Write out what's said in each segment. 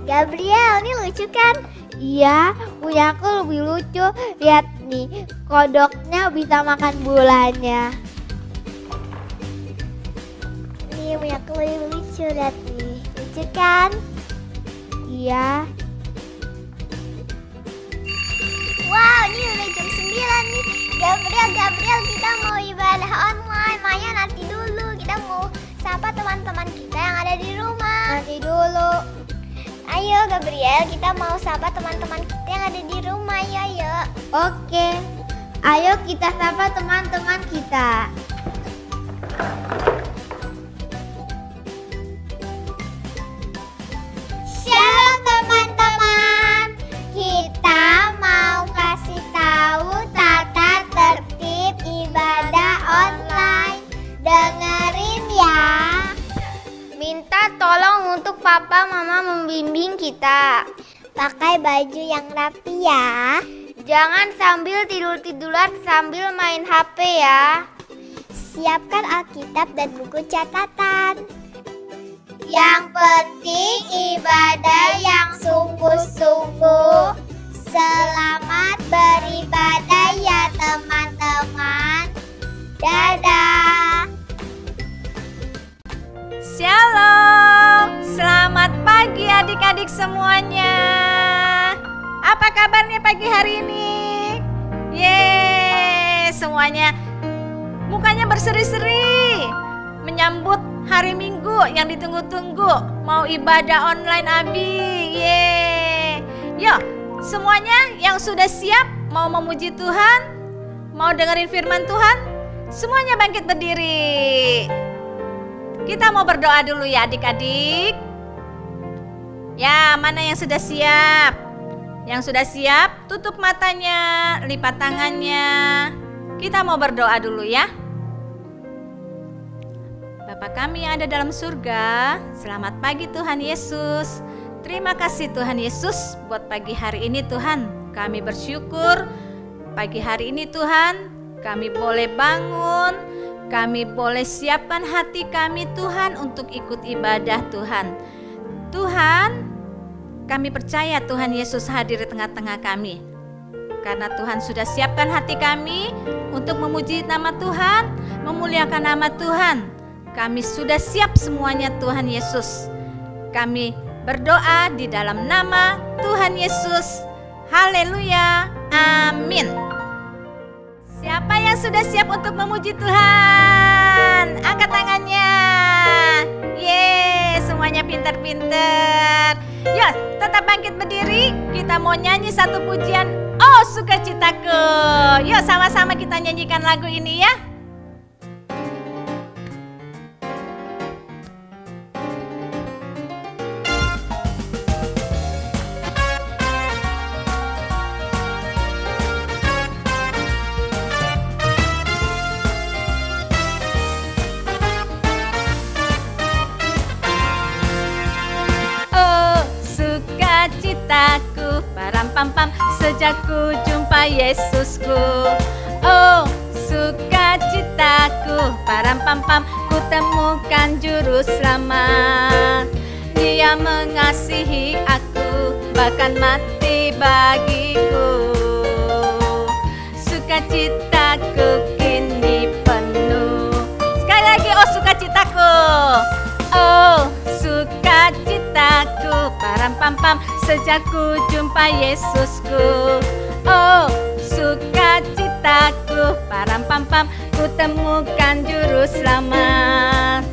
Gabriel, ini lucu kan? Iya, punya aku lebih lucu. Lihat nih, kodoknya bisa makan bolanya. Nih punya aku lebih lucu, lihat nih. Lucu kan? Iya. Wow, ini udah jam 9 nih. Gabriel, kita mau ibadah online. Maya nanti dulu, kita mau sapa teman-teman kita yang ada di rumah. Nanti dulu. Ayo Gabriel, kita mau sapa teman-teman kita yang ada di rumah. Ayo. Oke. Ayo kita sapa teman-teman kita. Shalom teman-teman. Kita mau kasih tahu tata tertib ibadah online. Dengerin ya. Minta tolong untuk papa mama membimbing kita. Pakai baju yang rapi ya. Jangan sambil tidur-tiduran sambil main HP ya. Siapkan Alkitab dan buku catatan. Yang penting ibadah yang sungguh-sungguh. Selamat beribadah ya teman-teman. Dadah. Shalom, selamat pagi adik-adik semuanya. Apa kabarnya pagi hari ini? Yeay, semuanya mukanya berseri-seri menyambut hari Minggu yang ditunggu-tunggu. Mau ibadah online Abi. Yeay. Yuk, semuanya yang sudah siap mau memuji Tuhan, mau dengerin firman Tuhan, semuanya bangkit berdiri. Kita mau berdoa dulu ya adik-adik. Ya, mana yang sudah siap? Yang sudah siap, tutup matanya, lipat tangannya. Kita mau berdoa dulu ya. Bapa kami yang ada dalam surga, selamat pagi Tuhan Yesus. Terima kasih Tuhan Yesus buat pagi hari ini Tuhan. Kami bersyukur pagi hari ini Tuhan, kami boleh bangun. Kami boleh siapkan hati kami Tuhan untuk ikut ibadah Tuhan. Tuhan, kami percaya Tuhan Yesus hadir di tengah-tengah kami. Karena Tuhan sudah siapkan hati kami untuk memuji nama Tuhan, memuliakan nama Tuhan. Kami sudah siap semuanya Tuhan Yesus. Kami berdoa di dalam nama Tuhan Yesus. Haleluya. Amin. Siapa yang sudah siap untuk memuji Tuhan? Angkat tangannya. Yeay, semuanya pintar-pintar. Yuk, tetap bangkit berdiri. Kita mau nyanyi satu pujian. Oh, sukacitaku. Yuk, sama-sama kita nyanyikan lagu ini ya. Citaku, param pam pam, sejak ku jumpa Yesusku. Oh, sukacitaku, param pam pam, ku temukan juru selamat. Dia mengasihi aku, bahkan mati bagiku. Sukacitaku kini penuh. Sekali lagi, oh sukacitaku. Oh, sukacitaku, param pam pam, sejak ku jumpa Yesusku. Oh, sukacitaku, param pam pam, ku temukan juru selamat.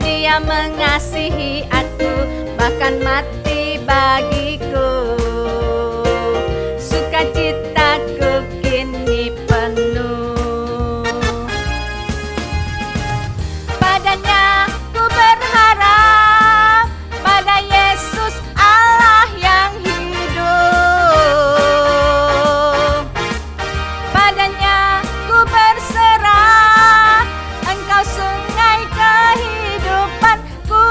Dia mengasihi aku, bahkan mati bagiku. Sukacitaku kini penuh. Padanya ku berharap, pada Yesus Allah yang hidup. Padanya ku berserah, Engkau sungai kehidupanku.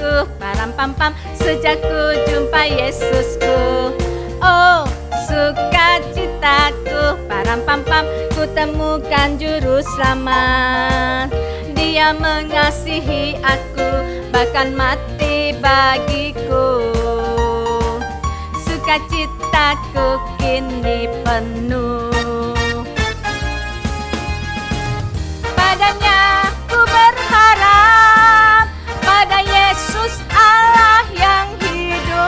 cintaku, param pam pam, sejak ku jumpa Yesusku. Oh, sukacitaku, param pam pam, ku temukan juru selamat. Dia mengasihi aku, bahkan mati bagiku. Sukacitaku kini penuh. Padanya ku berharap, pada Yesus Allah yang hidup.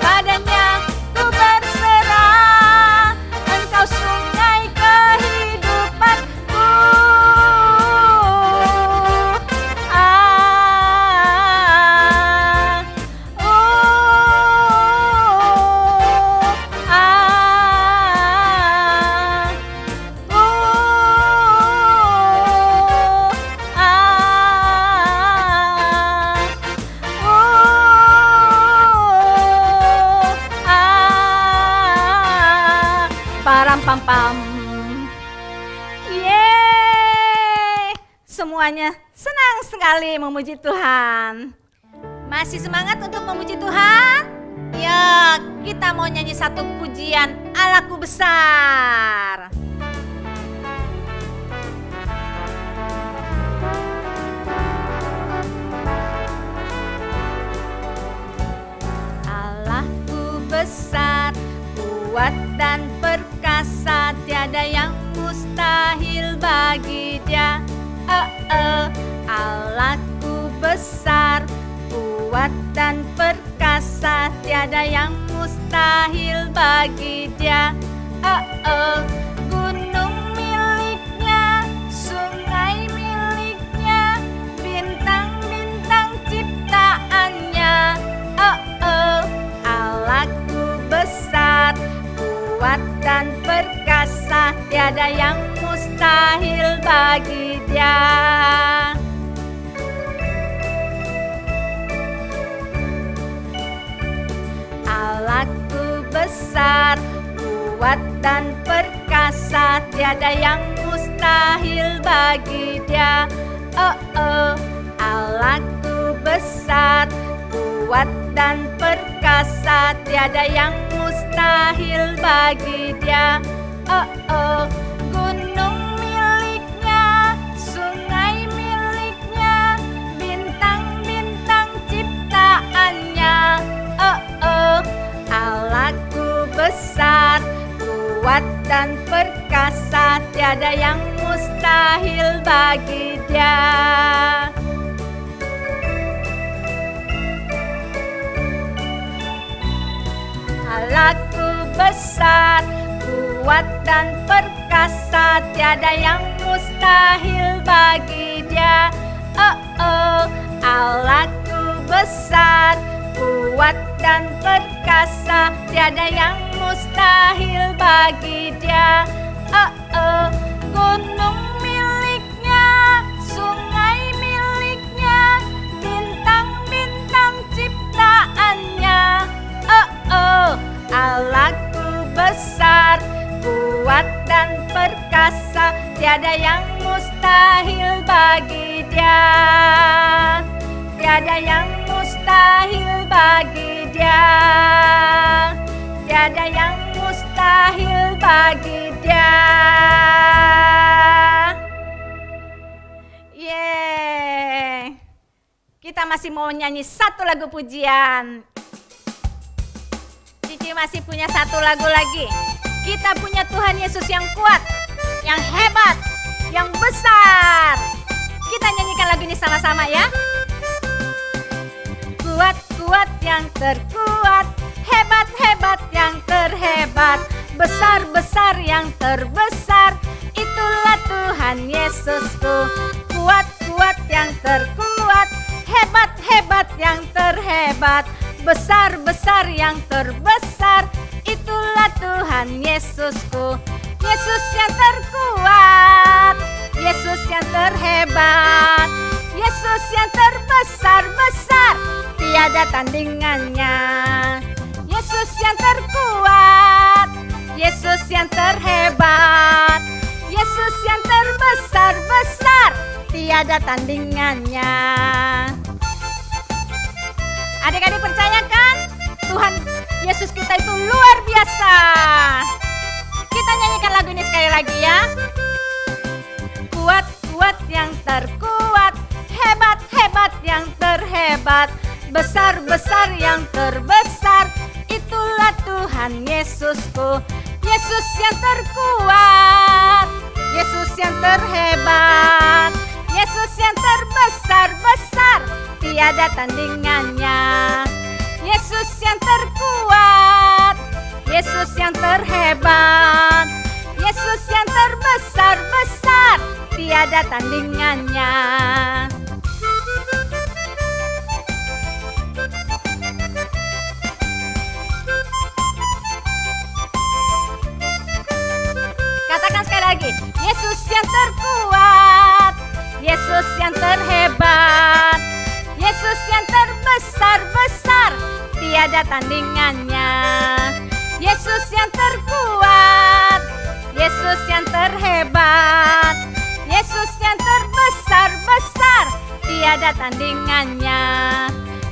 Padanya ku berserah, Engkau sungai kehidupanku. Param pam pam. Yeay, semuanya senang sekali memuji Tuhan. Masih semangat untuk memuji Tuhan? Ya, kita mau nyanyi satu pujian, Allahku besar. Allahku besar, kuat dan perkasa, tiada yang mustahil bagi Dia. Allahku besar, kuat dan perkasa, tiada yang mustahil bagi Dia. Gunung miliknya, sungai miliknya, bintang-bintang ciptaannya. Allahku besar, kuat dan perkasa, tiada yang mustahil bagi Dia. Allahku besar, kuat dan perkasa, tiada yang mustahil bagi Dia. Allahku besar, kuat dan perkasa, tiada yang mustahil bagi Dia. Gunung miliknya, sungai miliknya, bintang-bintang ciptaannya. Allahku besar, kuat dan perkasa, tiada yang mustahil bagi Dia. Allahku besar, kuat dan perkasa, tiada yang mustahil bagi Dia. Allahku besar, kuat dan perkasa, tiada yang mustahil bagi Dia. Gunung miliknya, sungai miliknya, bintang-bintang ciptaannya. Allahku besar, kuat dan perkasa, tiada yang mustahil bagi Dia. Tiada yang mustahil bagi Dia. Tiada yang mustahil bagi Dia. Yeay. Kita masih mau nyanyi satu lagu pujian. Cici masih punya satu lagu lagi. Kita punya Tuhan Yesus yang kuat, yang hebat, yang besar. Kita nyanyikan lagu ini sama-sama ya. Kuat-kuat yang terkuat, hebat-hebat yang terhebat, besar-besar yang terbesar, itulah Tuhan Yesusku. Kuat-kuat yang terkuat, hebat-hebat yang terhebat, besar-besar yang terbesar, itulah Tuhan Yesusku. Yesus yang terkuat, Yesus yang terhebat, Yesus yang terbesar-besar, tiada tandingannya. Yesus yang terkuat, Yesus yang terhebat, Yesus yang terbesar-besar, tiada tandingannya. Adik-adik percaya kan? Tuhan Yesus kita itu luar biasa. Kita nyanyikan lagu ini sekali lagi ya. Kuat-kuat yang terkuat, hebat-hebat yang terhebat, besar-besar yang terbesar, itulah Tuhan Yesusku. Yesus yang terkuat, Yesus yang terhebat, Yesus yang terbesar-besar, tiada tandingannya. Yesus yang terkuat, Yesus yang terhebat, Yesus yang terbesar-besar, tiada tandingannya. Katakan sekali lagi, Yesus yang terkuat, Yesus yang terhebat, Yesus yang terbesar-besar, tiada tandingannya. Yesus yang terkuat, Yesus yang terhebat, Yesus yang terbesar-besar, tiada tandingannya.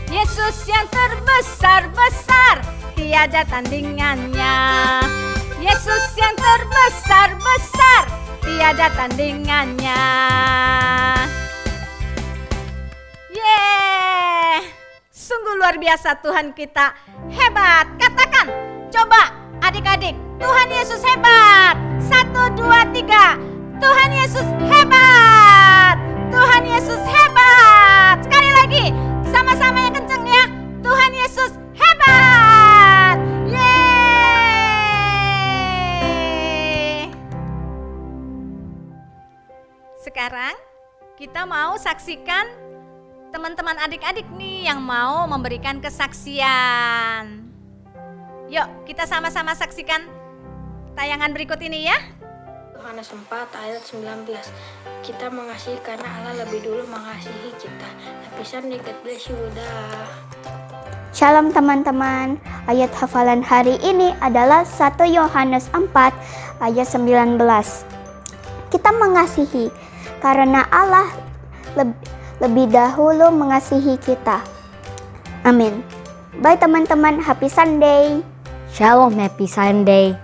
Yesus yang terbesar-besar, tiada tandingannya. Yesus yang terbesar-besar, tiada tandingannya. Yeay, sungguh luar biasa Tuhan kita, hebat. Katakan, coba adik-adik, Tuhan Yesus hebat. 1, 2, 3, Tuhan Yesus hebat. Tuhan Yesus hebat. Sekali lagi, sama-sama yang kenceng ya. Tuhan Yesus hebat. Yeay. Sekarang kita mau saksikan teman-teman adik-adik nih yang mau memberikan kesaksian. Yuk kita sama-sama saksikan tayangan berikut ini ya. Yohanes 4 ayat 19. Kita mengasihi karena Allah lebih dulu mengasihi kita. Lapisan di God bless you, udah. Shalom teman-teman. Ayat hafalan hari ini adalah 1 Yohanes 4 ayat 19. Kita mengasihi karena Allah lebih dahulu mengasihi kita. Amin. Bye teman-teman, happy Sunday. Shalom, happy Sunday.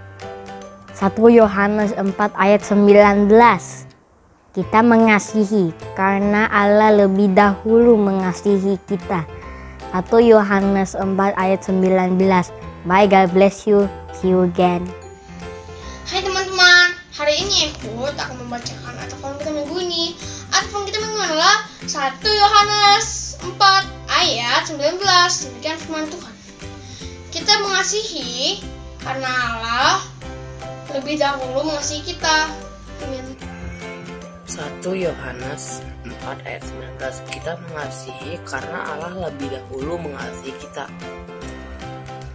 1 Yohanes 4 ayat 19. Kita mengasihi karena Allah lebih dahulu mengasihi kita. 1 Yohanes 4 ayat 19. Bye, God bless you. See you again. Hai teman-teman, hari ini Emput akan membacakan artikel kita minggu ini. Artikel kita minggu adalah 1 Yohanes 4 ayat 19. Demikian firman Tuhan. Kita mengasihi karena Allah lebih dahulu mengasihi kita. Amin. 1 Yohanes 4 ayat 19. Kita mengasihi karena Allah lebih dahulu mengasihi kita.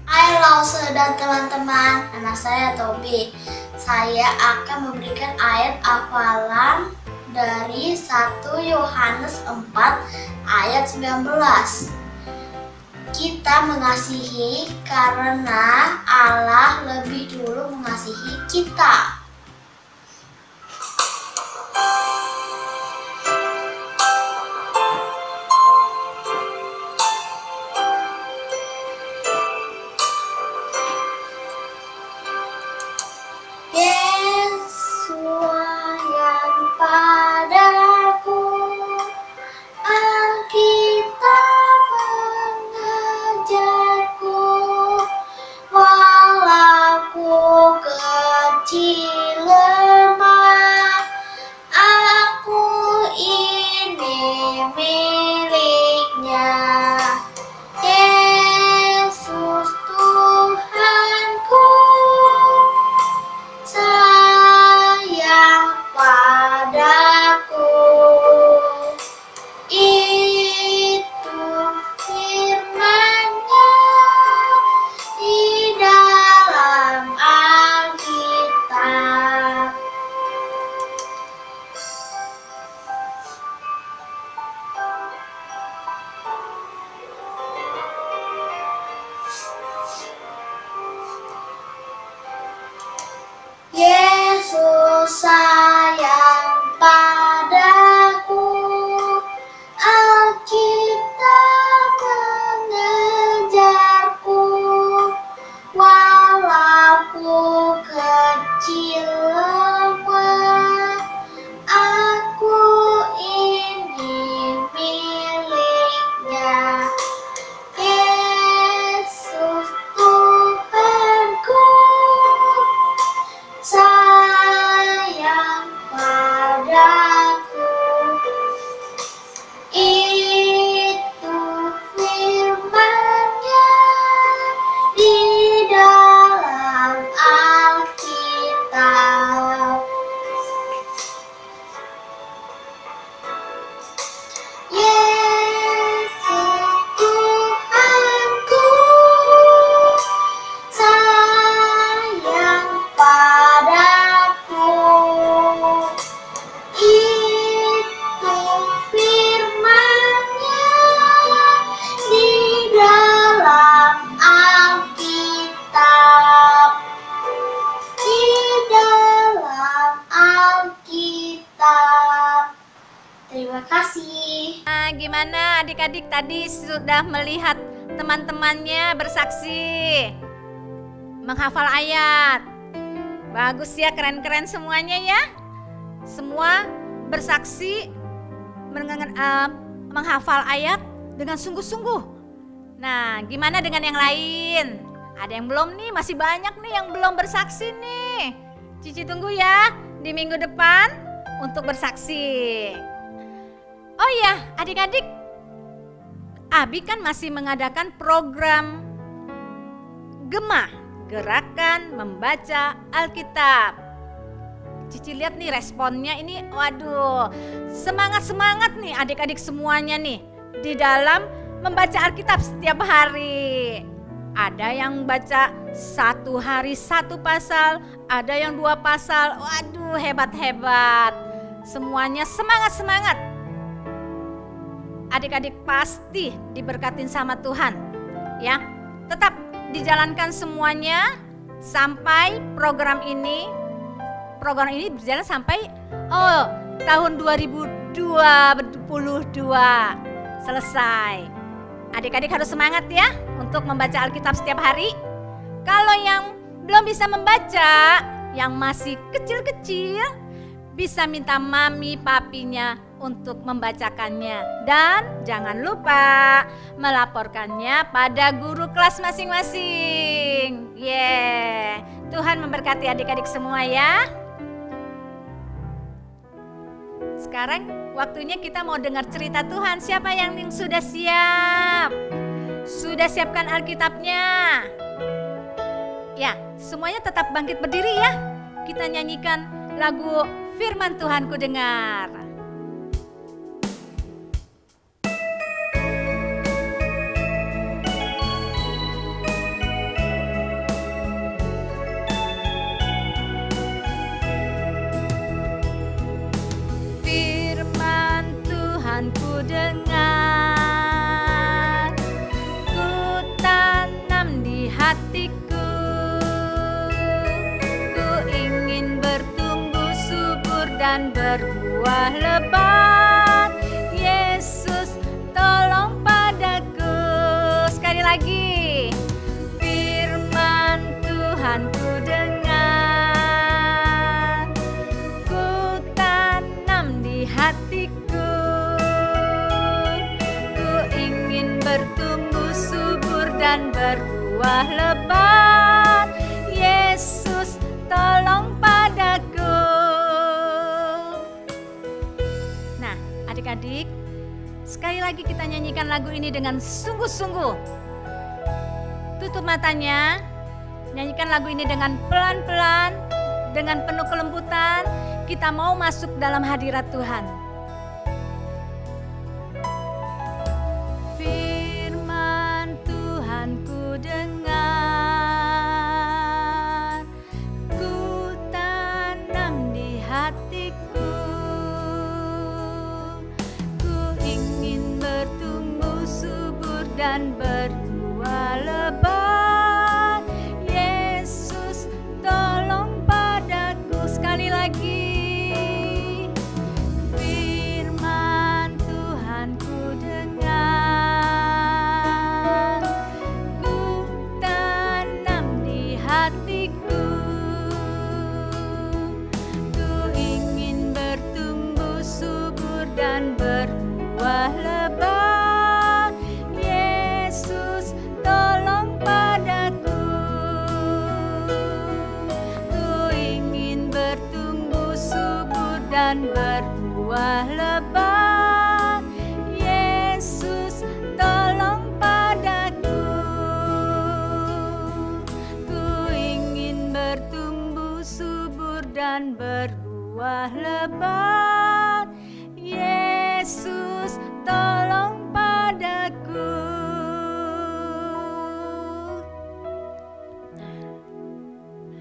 Hai Lause dan teman-teman, nama saya Tobi. Saya akan memberikan ayat hafalan dari 1 Yohanes 4 ayat 19. Kita mengasihi karena Allah lebih dulu mengasihi kita. Yesus yang padaku, Alkitab mengajarku, walau ku kecil lemah, aku ini miliknya. Yesus Tuhanku, sayang padaku. Itu firman-Nya di dalam Alkitab. gimana adik-adik tadi sudah melihat teman-temannya bersaksi menghafal ayat? Bagus ya, keren-keren semuanya ya. Semua bersaksi menghafal ayat dengan sungguh-sungguh. Nah, gimana dengan yang lain? Ada yang belum nih, masih banyak nih yang belum bersaksi nih. Cici tunggu ya di minggu depan untuk bersaksi. Oh iya, adik-adik, Abi kan masih mengadakan program Gema, Gerakan Membaca Alkitab. Cici lihat nih responnya ini, waduh, semangat-semangat nih adik-adik semuanya nih di dalam membaca Alkitab setiap hari. Ada yang baca 1 hari 1 pasal, ada yang 2 pasal. Waduh, hebat-hebat. Semuanya semangat-semangat. Adik-adik pasti diberkatin sama Tuhan. Ya, tetap dijalankan semuanya sampai program ini berjalan sampai tahun 2022 selesai. Adik-adik harus semangat ya untuk membaca Alkitab setiap hari. Kalau yang belum bisa membaca, yang masih kecil-kecil, bisa minta mami papinya untuk membacakannya. Dan jangan lupa melaporkannya pada guru kelas masing-masing. Tuhan memberkati adik-adik semua ya. Sekarang waktunya kita mau dengar cerita Tuhan. Siapa yang sudah siap? Sudah siapkan Alkitabnya? Ya, semuanya tetap bangkit berdiri ya. Kita nyanyikan lagu Firman Tuhan Ku Dengar. Ku dengar, ku tanam di hatiku, ku ingin bertumbuh subur dan berbuah lebat. Yesus tolong padaku. Sekali lagi, firman Tuhan ku dengar, ku tanam di hatiku, bertumbuh subur dan berbuah lebat. Yesus tolong padaku. Nah, adik-adik, sekali lagi kita nyanyikan lagu ini dengan sungguh-sungguh. Tutup matanya, nyanyikan lagu ini dengan pelan-pelan, dengan penuh kelembutan. Kita mau masuk dalam hadirat Tuhan. Ku dengar, ku tanam di hatiku, ku ingin bertumbuh subur dan berbuah lebat. Yesus tolong padaku. Sekali lagi, firman Tuhan ku dengar, hatiku, ku ingin bertumbuh subur dan berbuah lebat. Yesus tolong padaku, ku ingin bertumbuh subur dan berbuah lebat. Yesus tolong padaku, bertumbuh subur dan berbuah lebat. Yesus tolong padaku.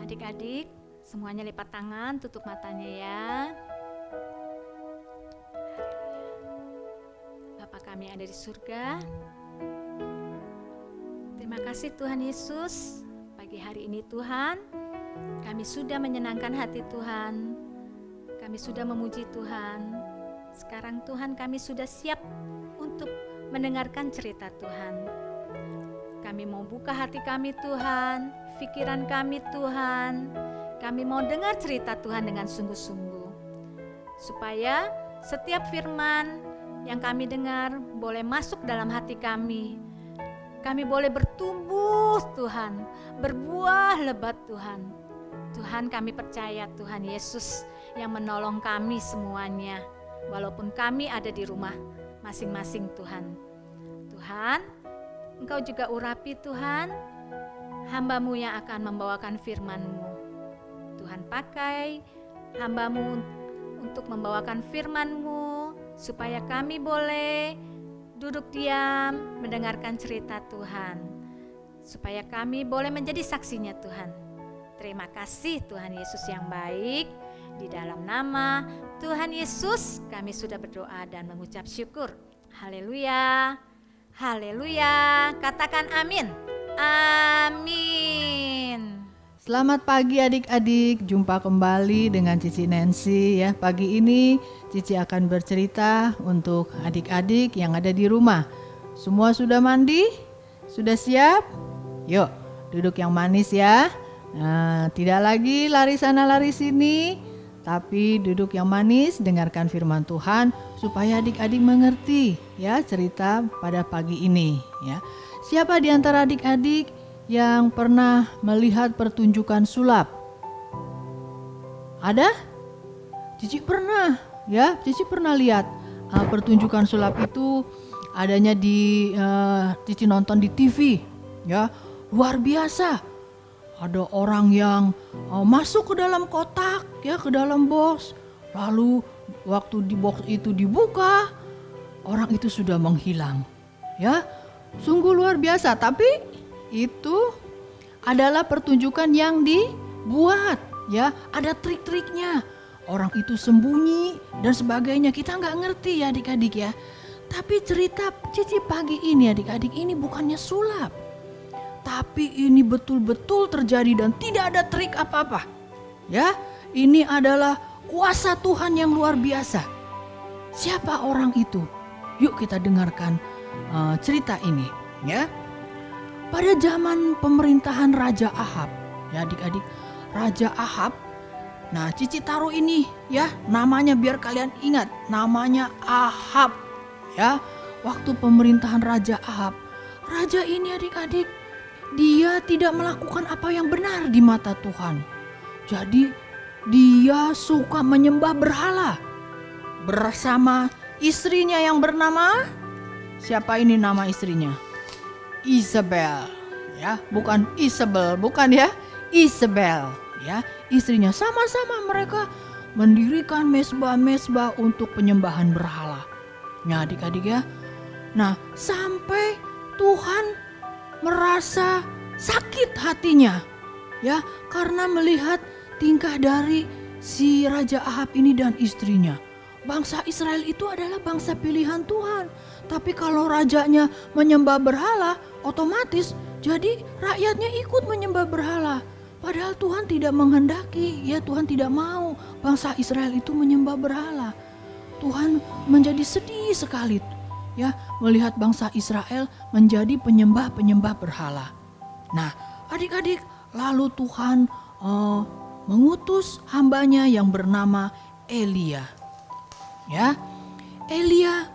Adik-adik semuanya lipat tangan, tutup matanya ya. Bapa kami yang ada di surga, terima kasih Tuhan Yesus. Pagi hari ini Tuhan, kami sudah menyenangkan hati Tuhan, kami sudah memuji Tuhan. Sekarang Tuhan kami sudah siap untuk mendengarkan cerita Tuhan. Kami mau buka hati kami Tuhan, pikiran kami Tuhan. Kami mau dengar cerita Tuhan dengan sungguh-sungguh. Supaya setiap firman yang kami dengar boleh masuk dalam hati kami. Kami boleh bertumbuh Tuhan, berbuah lebat Tuhan. Tuhan, kami percaya Tuhan Yesus yang menolong kami semuanya. Walaupun kami ada di rumah masing-masing Tuhan. Tuhan, Engkau juga urapi Tuhan, hamba-Mu yang akan membawakan firman-Mu. Tuhan, pakai hamba-Mu untuk membawakan firman-Mu, supaya kami boleh duduk diam mendengarkan cerita Tuhan, supaya kami boleh menjadi saksinya Tuhan. Terima kasih Tuhan Yesus yang baik. Di dalam nama Tuhan Yesus kami sudah berdoa dan mengucap syukur. Haleluya, haleluya. Katakan amin. Amin. Selamat pagi adik-adik, jumpa kembali dengan Cici Nancy ya. Pagi ini Cici akan bercerita untuk adik-adik yang ada di rumah. Semua sudah mandi? Sudah siap? Yuk, duduk yang manis ya. Nah, tidak lagi lari sana lari sini, tapi duduk yang manis, dengarkan firman Tuhan supaya adik-adik mengerti ya cerita pada pagi ini ya. Siapa di antara adik-adik yang pernah melihat pertunjukan sulap? Ada? Cici pernah ya, Cici pernah lihat pertunjukan sulap itu adanya di Cici nonton di TV ya. Luar biasa. Ada orang yang masuk ke dalam kotak ya, ke dalam box. Lalu waktu di box itu dibuka, orang itu sudah menghilang. Ya, sungguh luar biasa. Tapi itu adalah pertunjukan yang dibuat ya, ada trik-triknya. Orang itu sembunyi dan sebagainya. Kita nggak ngerti ya adik-adik ya. Tapi cerita Cici pagi ini adik-adik ini bukannya sulap. Tapi ini betul-betul terjadi dan tidak ada trik apa-apa. Ya, ini adalah kuasa Tuhan yang luar biasa. Siapa orang itu? Yuk kita dengarkan cerita ini ya. Pada zaman pemerintahan Raja Ahab, ya adik-adik, Raja Ahab. Nah, Cici taruh ini ya, namanya biar kalian ingat, namanya Ahab. Ya, waktu pemerintahan Raja Ahab, raja ini adik-adik, dia tidak melakukan apa yang benar di mata Tuhan. Jadi dia suka menyembah berhala bersama istrinya yang bernama, siapa ini nama istrinya? Isabel ya, bukan Isabel, bukan ya, Isabel ya, istrinya. Sama-sama mereka mendirikan mezbah-mezbah untuk penyembahan berhala. Nah adik-adik ya, nah sampai Tuhan merasa sakit hatinya ya, karena melihat tingkah dari si Raja Ahab ini dan istrinya. Bangsa Israel itu adalah bangsa pilihan Tuhan. Tapi kalau rajanya menyembah berhala, otomatis jadi rakyatnya ikut menyembah berhala. Padahal Tuhan tidak menghendaki ya, Tuhan tidak mau bangsa Israel itu menyembah berhala. Tuhan menjadi sedih sekali ya, melihat bangsa Israel menjadi penyembah-penyembah berhala. Nah adik-adik, lalu Tuhan mengutus hambanya yang bernama Elia. Ya, Elia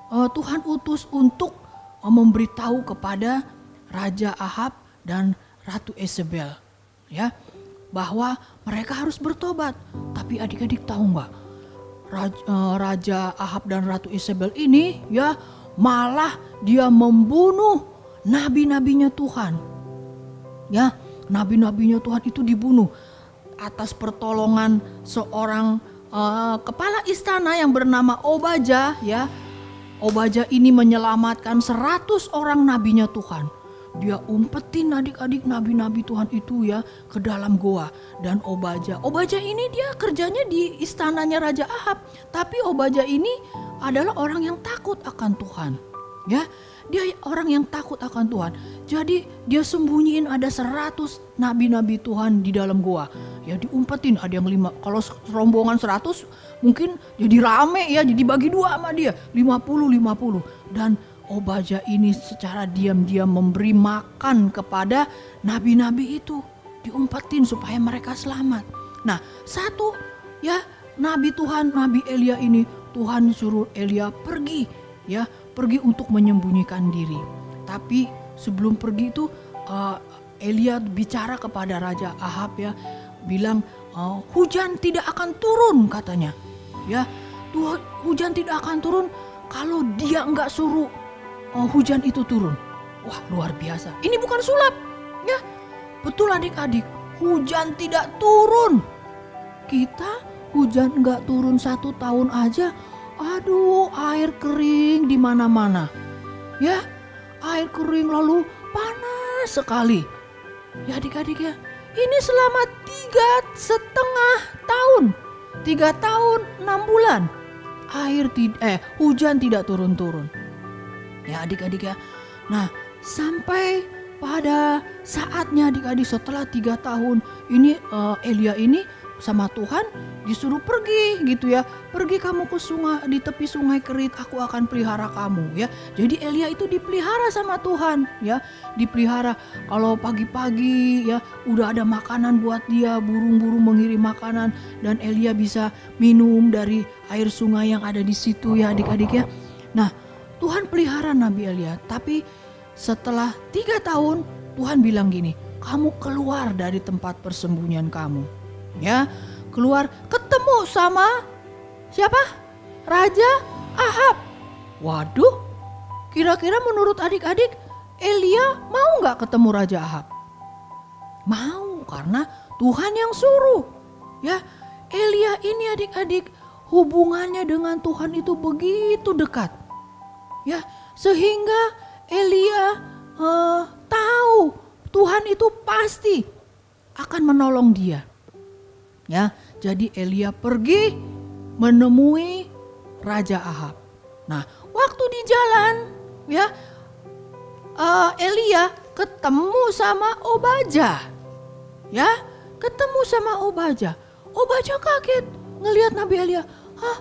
Tuhan utus untuk memberitahu kepada Raja Ahab dan Ratu Isabel ya, bahwa mereka harus bertobat. Tapi adik-adik tahu nggak? Raja Ahab dan Ratu Isabel ini ya, malah dia membunuh nabi-nabinya Tuhan. Ya, nabi-nabinya Tuhan itu dibunuh atas pertolongan seorang kepala istana yang bernama Obadja ya. Obadja ini menyelamatkan 100 orang nabinya Tuhan. Dia umpetin adik-adik nabi-nabi Tuhan itu ya ke dalam goa. Dan Obadja ini dia kerjanya di istananya Raja Ahab. Tapi Obadja ini adalah orang yang takut akan Tuhan. Ya, dia orang yang takut akan Tuhan. Jadi dia sembunyiin ada 100 nabi-nabi Tuhan di dalam goa. Ya diumpetin, ada yang 5. Kalau rombongan 100 mungkin jadi rame ya, jadi bagi 2 sama dia. 50. Dan Obadja ini secara diam-diam memberi makan kepada nabi-nabi itu, diumpetin supaya mereka selamat. Nah, satu ya, nabi Tuhan, Nabi Elia ini, Tuhan suruh Elia pergi ya, pergi untuk menyembunyikan diri. Tapi sebelum pergi itu Elia bicara kepada Raja Ahab ya, bilang hujan tidak akan turun katanya. Ya, hujan tidak akan turun kalau dia nggak suruh hujan itu turun. Wah, luar biasa. Ini bukan sulap ya. Betul adik-adik, hujan tidak turun. Kita hujan nggak turun 1 tahun aja, aduh, air kering di mana-mana. Ya, air kering lalu panas sekali. Ya adik-adik ya, ini selama 3,5 tahun, 3 tahun 6 bulan, hujan tidak turun-turun. Ya adik-adik ya. Nah, sampai pada saatnya adik-adik setelah 3 tahun ini Elia ini sama Tuhan disuruh pergi gitu ya. Pergi kamu ke sungai, di tepi sungai Kerit, aku akan pelihara kamu ya. Jadi Elia itu dipelihara sama Tuhan ya. Dipelihara, kalau pagi-pagi ya udah ada makanan buat dia, burung-burung mengirim makanan dan Elia bisa minum dari air sungai yang ada di situ ya adik-adik ya. Nah, Tuhan pelihara Nabi Elia, tapi setelah 3 tahun Tuhan bilang gini, kamu keluar dari tempat persembunyian kamu. Ya, keluar ketemu sama siapa? Raja Ahab. Waduh, kira-kira menurut adik-adik Elia mau gak ketemu Raja Ahab? Mau, karena Tuhan yang suruh. Ya, Elia ini adik-adik hubungannya dengan Tuhan itu begitu dekat. Ya, sehingga Elia tahu Tuhan itu pasti akan menolong dia. Ya, jadi Elia pergi menemui Raja Ahab. Nah, waktu di jalan ya, Elia ketemu sama Obadja. Ya, ketemu sama Obadja. Obadja kaget ngelihat Nabi Elia. Hah,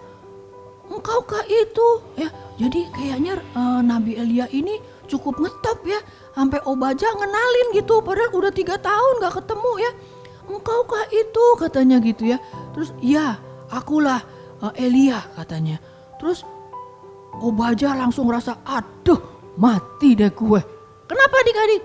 engkaukah itu? Ya, jadi kayaknya Nabi Elia ini cukup ngetop ya. Sampai Obadja ngenalin gitu, padahal udah 3 tahun gak ketemu ya. Engkaukah itu katanya gitu ya. Terus ya, akulah Elia katanya. Terus Obadja langsung rasa, aduh mati deh gue. Kenapa adik-adik?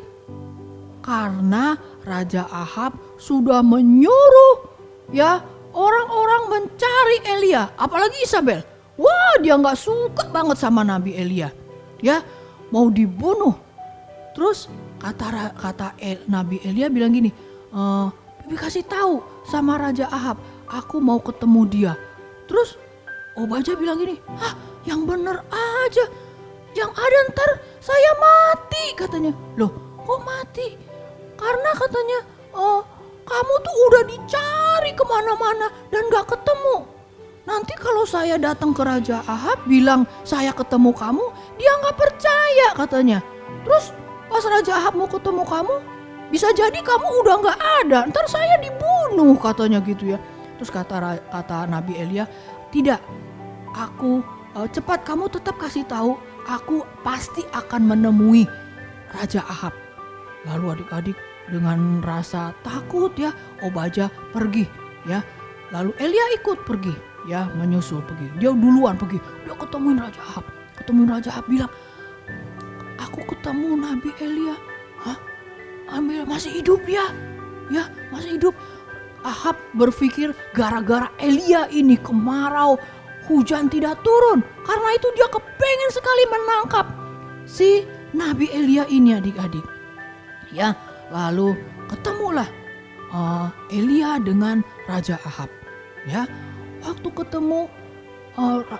Karena Raja Ahab sudah menyuruh ya orang-orang mencari Elia, apalagi Isabel. Wah, dia gak suka banget sama Nabi Elia. Ya, mau dibunuh. Terus kata Nabi Elia bilang gini, Bibi kasih tahu sama Raja Ahab, aku mau ketemu dia. Terus Obadja bilang gini, hah, yang bener aja, yang ada ntar saya mati katanya. Loh, kok mati? Karena katanya kamu tuh udah dicari kemana-mana dan gak ketemu. Nanti kalau saya datang ke Raja Ahab bilang saya ketemu kamu, dia gak percaya katanya. Terus pas Raja Ahab mau ketemu kamu, bisa jadi kamu udah gak ada, ntar saya dibunuh katanya gitu ya. Terus kata Nabi Elia, tidak, aku cepat kamu tetap kasih tahu, aku pasti akan menemui Raja Ahab. Lalu adik-adik dengan rasa takut ya, Obadja pergi ya. Lalu Elia ikut pergi ya, menyusul pergi. Dia duluan pergi, dia ketemuin Raja Ahab. Ketemuin Raja Ahab bilang, aku ketemu Nabi Elia. Hah? Masih hidup ya? Ya, masih hidup. Ahab berpikir gara-gara Elia ini kemarau, hujan tidak turun. Karena itu dia kepengen sekali menangkap si Nabi Elia ini adik-adik. Ya, lalu ketemulah Elia dengan Raja Ahab. Ya, waktu ketemu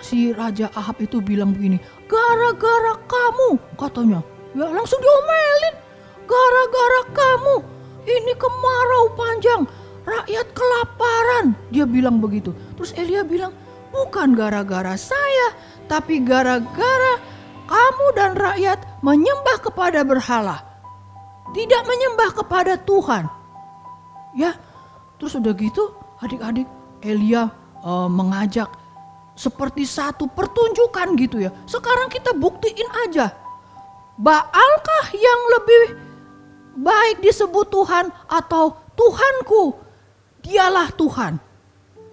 si Raja Ahab itu bilang begini, gara-gara kamu katanya. Ya, langsung diomelin. Gara-gara kamu ini kemarau panjang, rakyat kelaparan. Dia bilang begitu. Terus Elia bilang, bukan gara-gara saya, tapi gara-gara kamu dan rakyat menyembah kepada berhala, tidak menyembah kepada Tuhan. Ya, terus udah gitu adik-adik, Elia mengajak seperti satu pertunjukan gitu ya. Sekarang kita buktiin aja Baalkah yang lebih baik disebut Tuhan atau Tuhanku? Dialah Tuhan.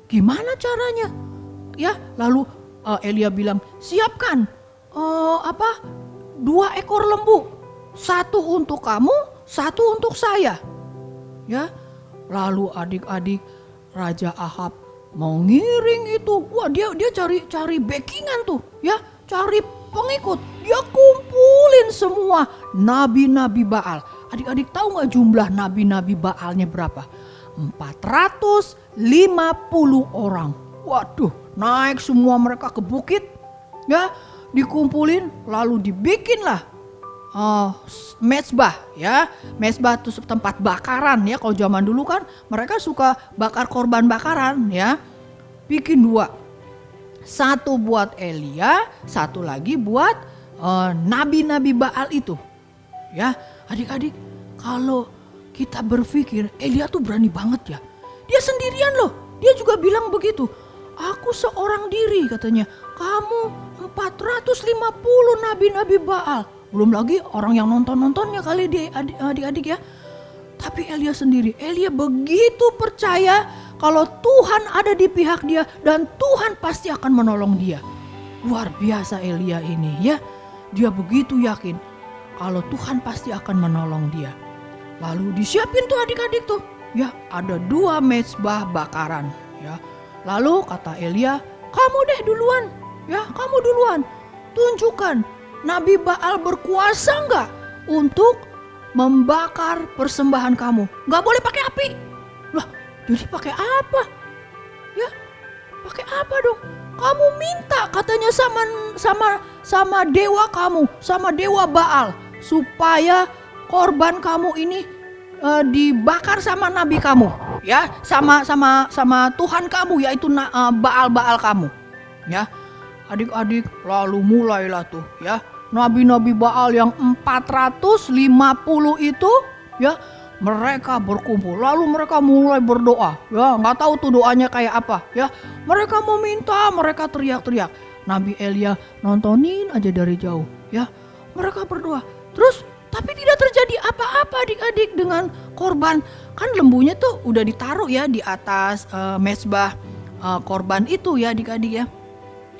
Gimana caranya? Ya, lalu Elia bilang, siapkan 2 ekor lembu, 1 untuk kamu, 1 untuk saya. Ya, lalu adik-adik Raja Ahab mau ngiring itu. Wah, dia cari backingan tuh, ya, cari pengikut. Dia kumpulin semua nabi-nabi Baal. Adik-adik tahu nggak jumlah nabi-nabi Baalnya berapa? 450 orang. Waduh, naik semua mereka ke bukit, ya, dikumpulin, lalu dibikinlah mezbah, ya. Mezbah itu tempat bakaran, ya. Kalau zaman dulu kan mereka suka bakar korban bakaran, ya. Bikin 2, 1 buat Elia, 1 lagi buat nabi-nabi Baal itu, ya. Adik-adik, kalau kita berpikir Elia tuh berani banget, ya. Dia sendirian loh. Dia juga bilang begitu. Aku seorang diri, katanya. Kamu 450 nabi-nabi Baal. Belum lagi orang yang nonton-nontonnya kali adik-adik, ya. Tapi Elia sendiri, Elia begitu percaya kalau Tuhan ada di pihak dia dan Tuhan pasti akan menolong dia. Luar biasa Elia ini, ya. Dia begitu yakin kalau Tuhan pasti akan menolong dia. Lalu disiapin tuh adik-adik tuh, ya, ada 2 mezbah bakaran, ya. Lalu kata Elia, kamu deh duluan, ya, kamu duluan. Tunjukkan Nabi Baal berkuasa nggak untuk membakar persembahan kamu? Nggak boleh pakai api. Lah, jadi pakai apa? Ya, pakai apa dong? Kamu minta katanya sama dewa kamu, sama dewa Baal, supaya korban kamu ini dibakar sama nabi kamu, ya, sama Tuhan kamu, yaitu Baal kamu, ya. Adik-adik, lalu mulailah tuh, ya, nabi-nabi Baal yang 450 itu, ya, mereka berkumpul, lalu mereka mulai berdoa, ya, nggak tahu tuh doanya kayak apa, ya. Mereka meminta, mereka teriak-teriak. Nabi Elia nontonin aja dari jauh, ya. Mereka berdoa, terus tapi tidak terjadi apa-apa adik-adik dengan korban. Kan lembunya tuh udah ditaruh, ya, di atas mezbah korban itu, ya adik-adik, ya.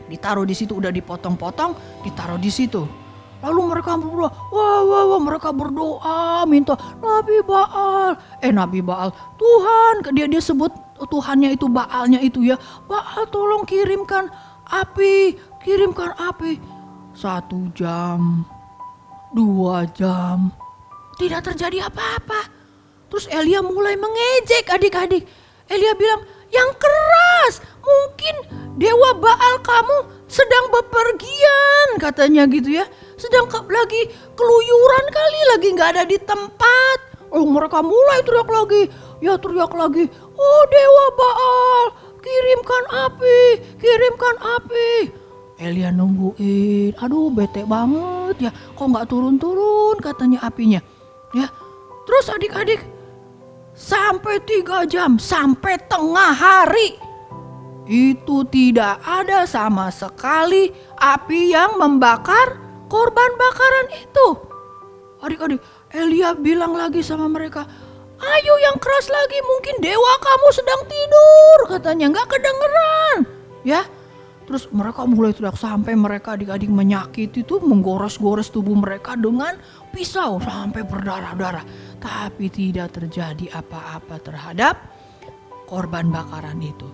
Ditaruh di situ, udah dipotong-potong, ditaruh di situ. Lalu mereka berdoa, wah, mereka berdoa minta Nabi Baal, Tuhan, dia sebut Tuhannya itu Baalnya itu, ya. Baal, tolong kirimkan api. 1 jam, 2 jam, tidak terjadi apa-apa. Terus Elia mulai mengejek adik-adik. Elia bilang, yang keras, mungkin dewa Baal kamu sedang bepergian, katanya gitu, ya. Sedang lagi keluyuran kali, lagi gak ada di tempat. Oh, mereka mulai teriak lagi, oh dewa Baal, kirimkan api. Elia nungguin, aduh bete banget, ya, kok gak turun-turun katanya apinya, ya. Terus adik-adik, sampai 3 jam, sampai tengah hari, itu tidak ada sama sekali api yang membakar korban bakaran itu. Adik-adik, Elia bilang lagi sama mereka, ayo yang keras lagi, mungkin dewa kamu sedang tidur, katanya, gak kedengeran, ya. Terus mereka mulai teriak sampai mereka adik-adik menyakiti itu, menggores-gores tubuh mereka dengan pisau sampai berdarah-darah. Tapi tidak terjadi apa-apa terhadap korban bakaran itu,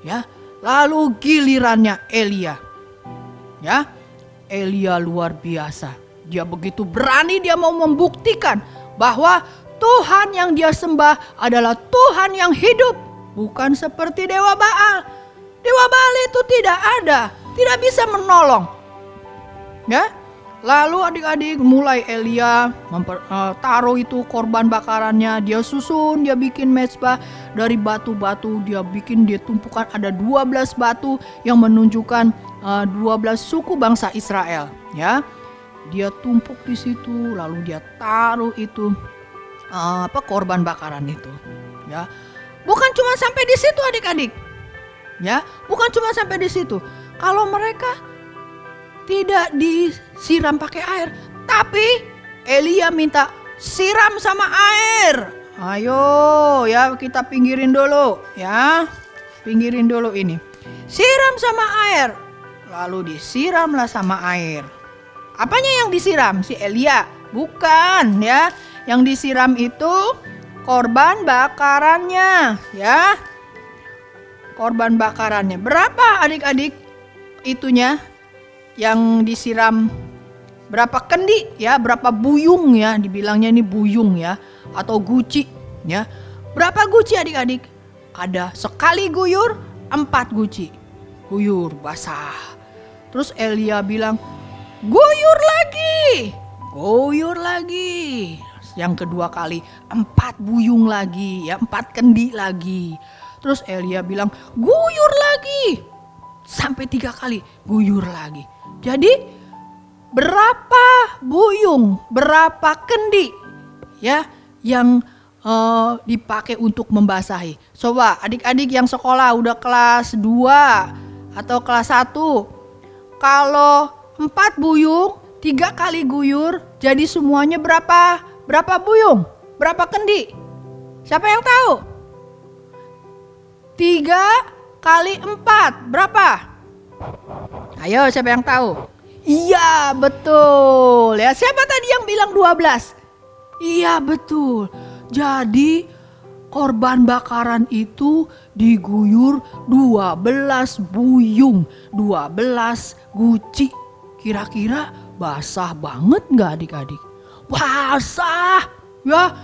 ya. Lalu gilirannya Elia, ya. Elia luar biasa. Dia begitu berani, dia mau membuktikan bahwa Tuhan yang dia sembah adalah Tuhan yang hidup, bukan seperti dewa Baal. Dewa Baal itu tidak bisa menolong, ya. Lalu adik-adik mulai Elia taruh itu korban bakarannya, dia susun, dia bikin mezbah dari batu-batu, dia tumpukan ada 12 batu yang menunjukkan 12 suku bangsa Israel, ya. Dia tumpuk di situ, lalu dia taruh itu korban bakaran itu, ya. Bukan cuma sampai di situ adik-adik, ya, bukan cuma sampai di situ. Kalau mereka tidak disiram pakai air, Tapi Elia minta siram sama air. Ayo ya, kita pinggirin dulu ya. Pinggirin dulu ini. Siram sama air. Lalu disiramlah sama air. Apanya yang disiram? Si Elia? Bukan ya. Yang disiram itu korban bakarannya ya. Korban bakarannya. Berapa adik-adik itunya yang disiram? Berapa kendi ya? Berapa buyung ya? Dibilangnya ini buyung ya. Atau guci ya. Berapa guci adik-adik? Ada sekali guyur 4 guci. Guyur basah. Terus Elia bilang, guyur lagi. Guyur lagi. Yang kedua kali 4 buyung lagi ya, 4 kendi lagi. Terus Elia bilang, guyur lagi. Sampai 3 kali guyur lagi. Jadi berapa buyung, berapa kendi ya yang dipakai untuk membasahi? Coba adik-adik yang sekolah udah kelas 2 atau kelas 1. Kalau 4 buyung, 3 kali guyur, jadi semuanya berapa? Berapa buyung? Berapa kendi? Siapa yang tahu? 3 kali 4, berapa? Ayo, siapa yang tahu? Iya, betul. Ya, siapa tadi yang bilang 12? Iya, betul. Jadi korban bakaran itu diguyur 12 buyung, 12 guci. Kira-kira basah banget nggak adik-adik? Basah ya,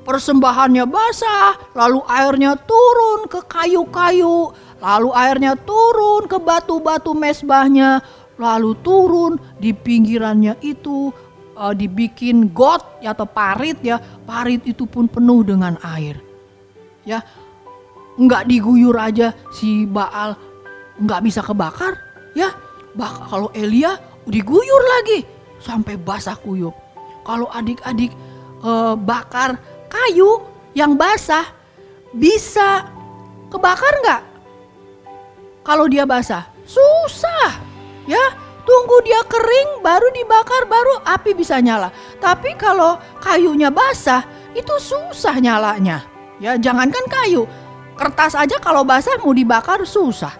persembahannya basah, lalu airnya turun ke kayu-kayu, lalu airnya turun ke batu-batu mesbahnya, lalu turun di pinggirannya itu dibikin got atau parit ya. Parit itu pun penuh dengan air ya. Nggak diguyur aja si Baal nggak bisa kebakar ya. Kalau Elia diguyur lagi sampai basah kuyup. Kalau adik-adik bakar kayu yang basah, bisa kebakar nggak? Kalau dia basah susah ya. Tunggu dia kering baru dibakar, baru api bisa nyala. Tapi kalau kayunya basah itu susah nyalanya. Ya, jangankan kayu, kertas aja kalau basah mau dibakar susah.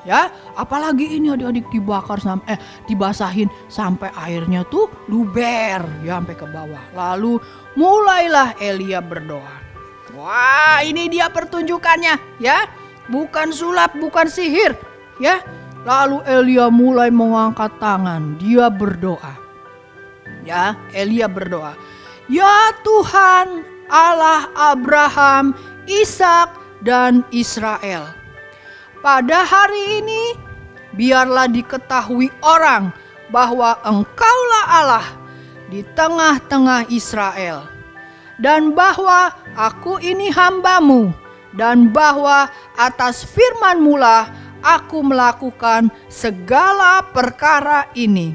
Ya, apalagi ini adik-adik dibakar sampai dibasahin sampai airnya tuh luber ya sampai ke bawah. Lalu mulailah Elia berdoa. Wah, ini dia pertunjukannya ya. Bukan sulap, bukan sihir ya. Lalu Elia mulai mengangkat tangan, dia berdoa. Ya, Elia berdoa. Ya Tuhan, Allah Abraham, Ishak dan Israel. Pada hari ini biarlah diketahui orang bahwa Engkaulah Allah di tengah-tengah Israel. Dan bahwa aku ini hamba-Mu, dan bahwa atas firman-Mu lah aku melakukan segala perkara ini.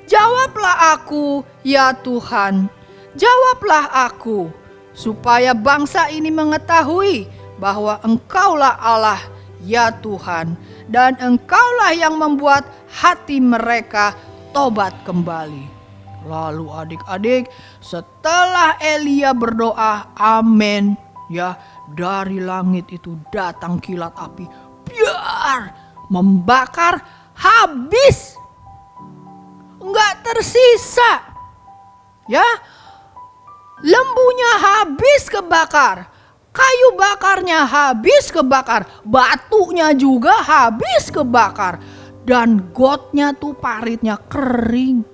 Jawablah aku, ya Tuhan, jawablah aku, supaya bangsa ini mengetahui bahwa Engkaulah Allah, ya Tuhan, dan Engkaulah yang membuat hati mereka tobat kembali. Lalu adik-adik, setelah Elia berdoa, amin, ya, dari langit itu datang kilat api, biar membakar habis, nggak tersisa ya. Lembunya habis kebakar, kayu bakarnya habis kebakar, batunya juga habis kebakar, dan gotnya tuh paritnya kering.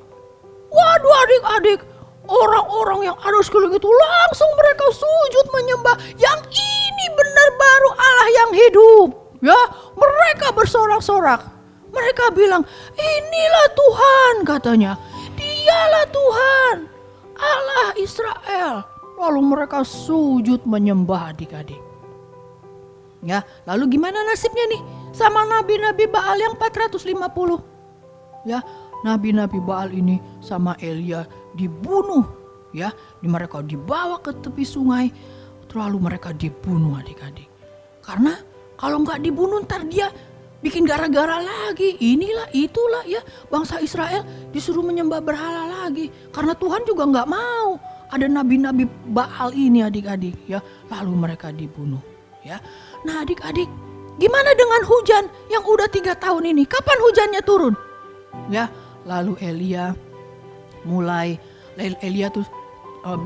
Waduh adik-adik, orang-orang yang ada sekeliling itu langsung mereka sujud menyembah, yang ini benar baru Allah yang hidup. Ya, mereka bersorak-sorak. Mereka bilang, inilah Tuhan katanya. Dialah Tuhan, Allah Israel. Lalu mereka sujud menyembah adik-adik. Ya, lalu gimana nasibnya nih sama nabi-nabi Baal yang 450? Ya, nabi-nabi Baal ini sama Elia dibunuh. Ya, mereka dibawa ke tepi sungai. Lalu mereka dibunuh adik-adik. Karena kalau nggak dibunuh ntar dia bikin gara-gara lagi. Inilah itulah ya, bangsa Israel disuruh menyembah berhala lagi. Karena Tuhan juga nggak mau ada nabi-nabi Baal ini adik-adik ya. Lalu mereka dibunuh ya. Nah adik-adik, gimana dengan hujan yang udah 3 tahun ini? Kapan hujannya turun? Ya, lalu Elia tuh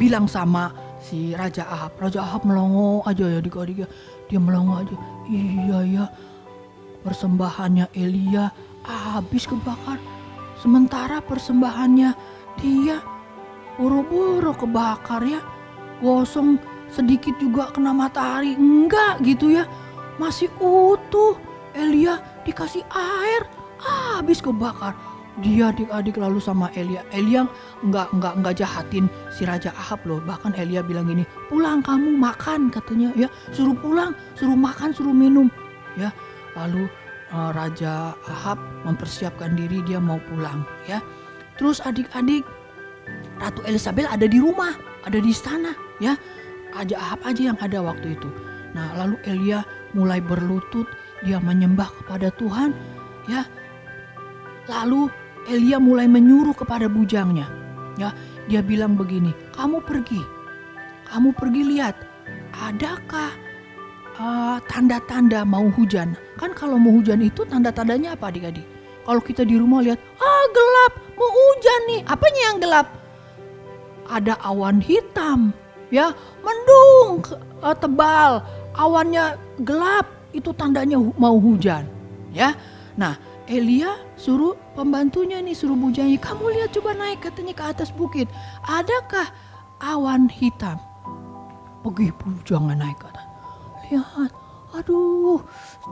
bilang sama si Raja Ahab. Raja Ahab melongo aja ya adik-adik ya. Dia melongo aja. Iya ya, persembahannya Elia habis kebakar. Sementara persembahannya dia boro-boro kebakar ya. Gosong sedikit juga kena matahari. Enggak gitu ya. Masih utuh. Elia dikasih air, habis kebakar. Dia adik-adik lalu sama Elia. Elia enggak jahatin si Raja Ahab loh. Bahkan Elia bilang gini, pulang kamu makan katanya ya. Suruh pulang, suruh makan, suruh minum ya. Lalu Raja Ahab mempersiapkan diri, dia mau pulang ya. Terus adik-adik, Ratu Elizabeth ada di rumah, ada di istana ya. Raja Ahab aja yang ada waktu itu. Nah lalu Elia mulai berlutut, dia menyembah kepada Tuhan ya. Lalu Elia mulai menyuruh kepada bujangnya ya. Dia bilang begini, kamu pergi lihat, adakah tanda-tanda mau hujan. Kan kalau mau hujan itu tanda-tandanya apa adik-adik? Kalau kita di rumah lihat, gelap, mau hujan nih. Apanya yang gelap? Ada awan hitam ya, mendung tebal, awannya gelap, itu tandanya mau hujan ya. Nah Elia suruh pembantunya nih, suruh bujangnya, kamu lihat coba naik katanya ke atas bukit, adakah awan hitam? Pergi bujangnya naik ke atas, lihat, aduh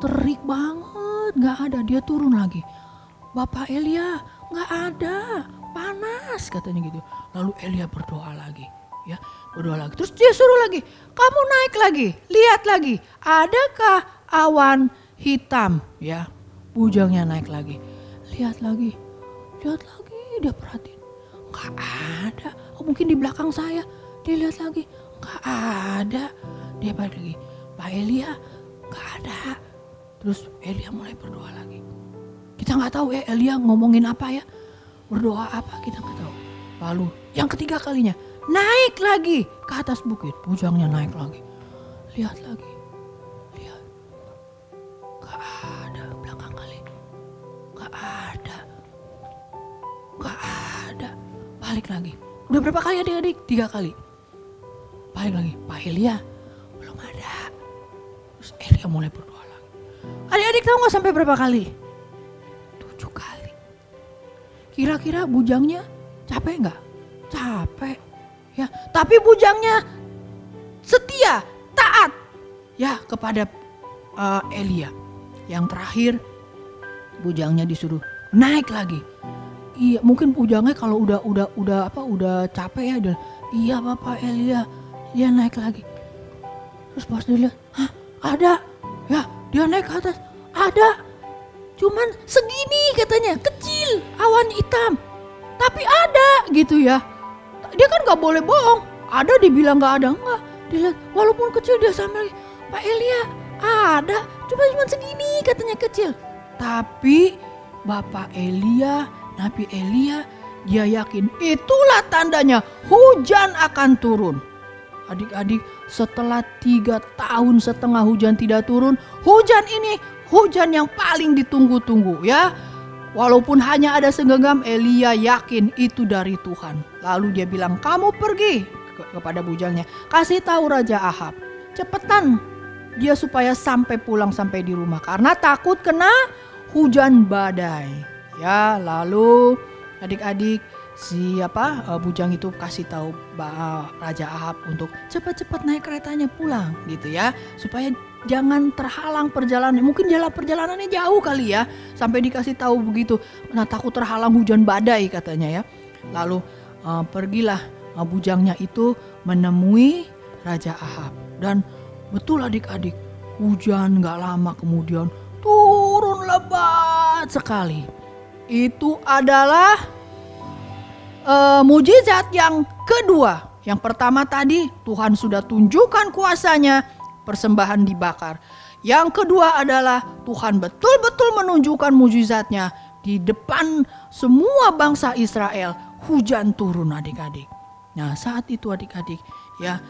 terik banget, gak ada. Dia turun lagi, Bapak Elia gak ada, panas katanya gitu. Lalu Elia berdoa lagi ya, berdoa lagi. Terus dia suruh lagi, kamu naik lagi, lihat lagi, adakah awan hitam ya. Bujangnya naik lagi, lihat lagi, dia perhatiin, gak ada. Mungkin di belakang saya. Dia lihat lagi, gak ada. Dia balik lagi, Pak Elia gak ada. Terus Elia mulai berdoa lagi. Kita gak tahu ya Elia ngomongin apa ya, berdoa apa kita gak tahu. Lalu yang ketiga kalinya naik lagi ke atas bukit, bujangnya naik lagi, lihat lagi, lihat, gak ada. Belakang kali gak ada. Balik lagi, udah berapa kali adik-adik? 3 kali. Balik lagi, Pak Elia belum ada. Terus Elia mulai berdoa lagi. Adik-adik tahu gak sampai berapa kali? 7 kali. Kira-kira bujangnya capek gak? Capek ya, tapi bujangnya setia, taat ya kepada Elia. Yang terakhir bujangnya disuruh naik lagi. Iya, mungkin bujangnya kalau udah capek ya, iya Bapak Elia, dia naik lagi. Terus pas dia lihat, ada ya, dia naik ke atas, ada, cuman segini katanya, kecil, awan hitam, tapi ada gitu ya. Dia kan gak boleh bohong, ada dibilang gak ada, enggak. Dilihat walaupun kecil, dia sama lagi, Pak Elia ada, cuma segini katanya kecil. Tapi Bapak Elia, Nabi Elia, dia yakin itulah tandanya hujan akan turun. Adik-adik, setelah 3,5 tahun hujan tidak turun, hujan ini hujan yang paling ditunggu-tunggu ya. Walaupun hanya ada segenggam, Elia yakin itu dari Tuhan. Lalu dia bilang, kamu pergi kepada bujangnya, kasih tahu Raja Ahab, cepetan dia supaya sampai pulang sampai di rumah karena takut kena hujan badai. Ya, lalu adik-adik bujang itu kasih tahu Raja Ahab untuk cepat-cepat naik keretanya pulang gitu ya, supaya jangan terhalang perjalanan. Mungkin perjalanannya jauh kali ya, sampai dikasih tahu begitu. Nah, takut terhalang hujan badai katanya ya. Lalu pergilah bujangnya itu menemui Raja Ahab. Dan betul adik-adik, hujan gak lama kemudian turun lebat sekali. Itu adalah mujizat yang kedua. Yang pertama tadi Tuhan sudah tunjukkan kuasanya, persembahan dibakar. Yang kedua adalah Tuhan betul-betul menunjukkan mujizatnya di depan semua bangsa Israel. Hujan turun adik-adik. Nah saat itu adik-adik ya,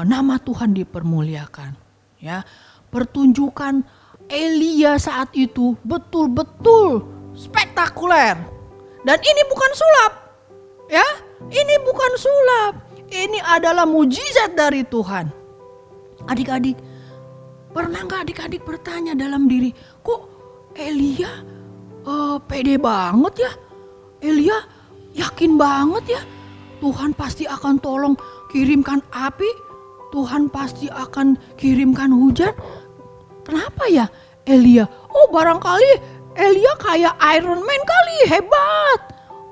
nama Tuhan dipermuliakan. Ya, pertunjukan Elia saat itu betul-betul spektakuler. Dan ini bukan sulap. Ya, ini bukan sulap. Ini adalah mujizat dari Tuhan. Adik-adik, pernah gak adik-adik bertanya dalam diri, kok Elia pede banget ya? Elia yakin banget ya? Tuhan pasti akan tolong kirimkan api. Tuhan pasti akan kirimkan hujan. Kenapa ya Elia? Oh barangkali Elia kayak Iron Man kali, hebat.